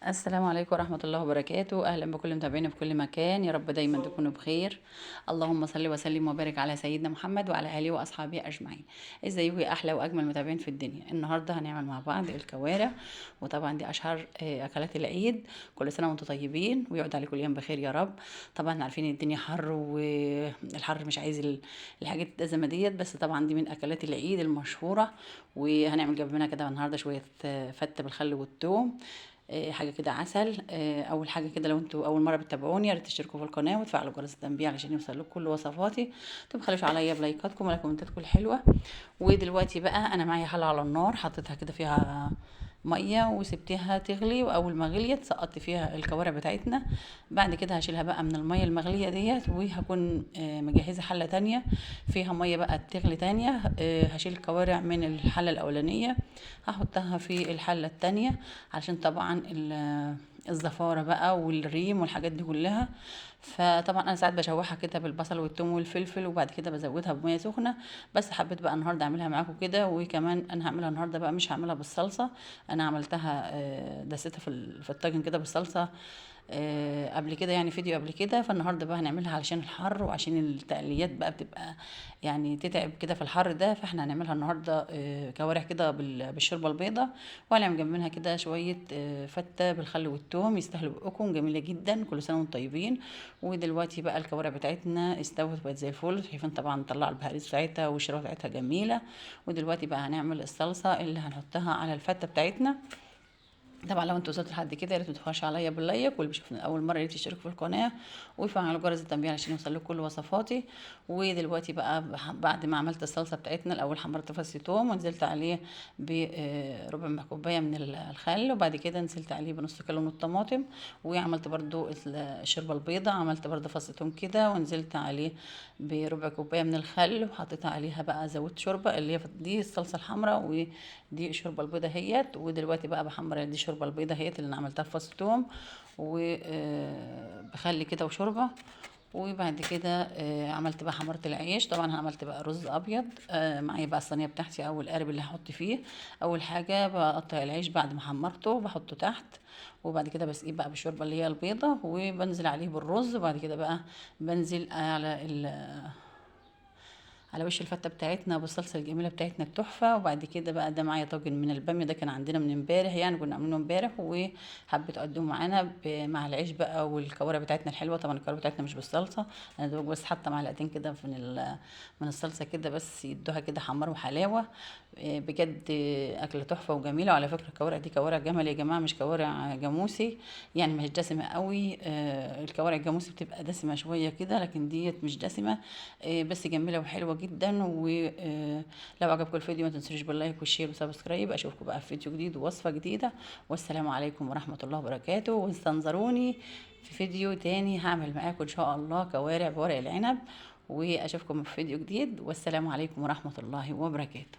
السلام عليكم ورحمة الله وبركاته. أهلا بكل متابعينا في كل مكان، يا رب دايما تكونوا بخير. اللهم صل وسلم وبارك على سيدنا محمد وعلى آله وأصحابه أجمعين. ازيكم يا أحلى وأجمل متابعين في الدنيا؟ النهاردة هنعمل مع بعض الكوارع، وطبعا دي أشهر أكلات العيد. كل سنة وانتم طيبين ويعود عليكم الأيام بخير يا رب. طبعا عارفين الدنيا حر، والحر مش عايز الحاجات الدسمة ديت، بس طبعا دي من أكلات العيد المشهورة. وهنعمل جنبنا كده النهاردة شوية فتة بالخل والثوم، حاجه كده عسل. اول حاجه كده، لو انتوا اول مره بتتابعوني يا ريت تشتركوا في القناه وتفعلوا جرس التنبيه علشان يوصلكم كل وصفاتي. تبخلوش عليا بلايكاتكم ولا كومنتاتكم الحلوه. ودلوقتي بقى انا معايا حله على النار، حطيتها كده فيها ميه وسبتها تغلي، واول ما غليت سقطت فيها الكوارع بتاعتنا. بعد كده هشيلها بقى من الميه المغليه ديت، وهكون مجهزه حله تانية فيها ميه بقى تغلي تانية. هشيل الكوارع من الحله الاولانيه، هحطها في الحله التانية علشان طبعا الزفاره بقى والريم والحاجات دي كلها. فطبعا انا ساعات بشوحها كده بالبصل والثوم والفلفل، وبعد كده بزودها بميه سخنه. بس حبيت بقى النهارده اعملها معاكم كده. وكمان انا هعملها النهارده بقى، مش هعملها بالصلصه. انا عملتها دسيتها في الطاجن كده بالصلصه قبل كده، يعني فيديو قبل كده. فالنهارده بقى هنعملها علشان الحر وعشان التقليات بقى بتبقى يعني تتعب كده في الحر ده. فاحنا هنعملها النهارده كوارع كده بالشوربه البيضاء، وهنعمل جنبها كده شويه فته بالخل والثوم. يستاهلوا بقكم، جميله جدا. كل سنه وانتم طيبين. ودلوقتي بقى الكوارع بتاعتنا استوت وبقت زي الفل، شايفين طبعا طلع البهاريز بتاعتها والشوربه بتاعتها جميله. ودلوقتي بقى هنعمل الصلصه اللي هنحطها على الفته بتاعتنا. طبعا لو انتوا وصلتوا لحد كده يا ريت متبخلوش عليا باللايك، واللي بيشوفني اول مره يا ريت يشترك في القناه ويفعلوا جرس التنبيه عشان يوصل لكم كل وصفاتي. ودلوقتي بقى بعد ما عملت الصلصه بتاعتنا، الاول حمرت فص ثوم ونزلت عليه بربع كوبايه من الخل، وبعد كده نزلت عليه بنص كيلو من الطماطم. وعملت برضو الشوربه البيضاء، عملت برضو فص ثوم كده ونزلت عليه بربع كوبايه من الخل، وحطيت عليها بقى زودت شوربه اللي هي دي الصلصه الحمراء، ودي الشوربه البيضاء هيت. ودلوقتي بقى بحمر دي الشوربه البيضاء هيت اللي انا عملتها في فص ثوم وبخلي كده وشوربه. وبعد كده عملت بقى حمرت العيش. طبعا انا عملت بقى رز ابيض. معايا بقى الصينيه بتاعتي او القارب اللي هحط فيه. اول حاجه بقطع العيش بعد ما حمرته بحطه تحت، وبعد كده بسقيه بقى بالشوربه اللي هي البيضه، وبنزل عليه بالرز. وبعد كده بقى بنزل على وش الفته بتاعتنا بالصلصه الجميله بتاعتنا التحفه. وبعد كده بقى ده معايا طاجن من الباميه، ده كان عندنا من امبارح، يعني كنا عاملينه امبارح وحبيت اقدمه معانا مع العيش بقى والكوارع بتاعتنا الحلوه. طبعا الكوارع بتاعتنا مش بالصلصه، انا دوب بس حاطه معلقتين كده من الصلصه كده بس يدوها كده حمار وحلاوه. بجد اكله تحفه وجميله. وعلى فكره الكوارع دي كوارع جمل يا جماعه، مش كوارع جاموسي، يعني مش دسمه قوي. الكوارع الجاموسي بتبقى دسمه شويه كده، لكن ديت مش دسمه. بس جميله وحلوه جدا. ولو عجبكم الفيديو ما تنسوش باللايك والشير وسبسكرايب. اشوفكم بقى في فيديو جديد ووصفه جديده، والسلام عليكم ورحمه الله وبركاته. واستنظروني في فيديو تاني هعمل معاكم ان شاء الله كوارع بورق العنب. واشوفكم في فيديو جديد، والسلام عليكم ورحمه الله وبركاته.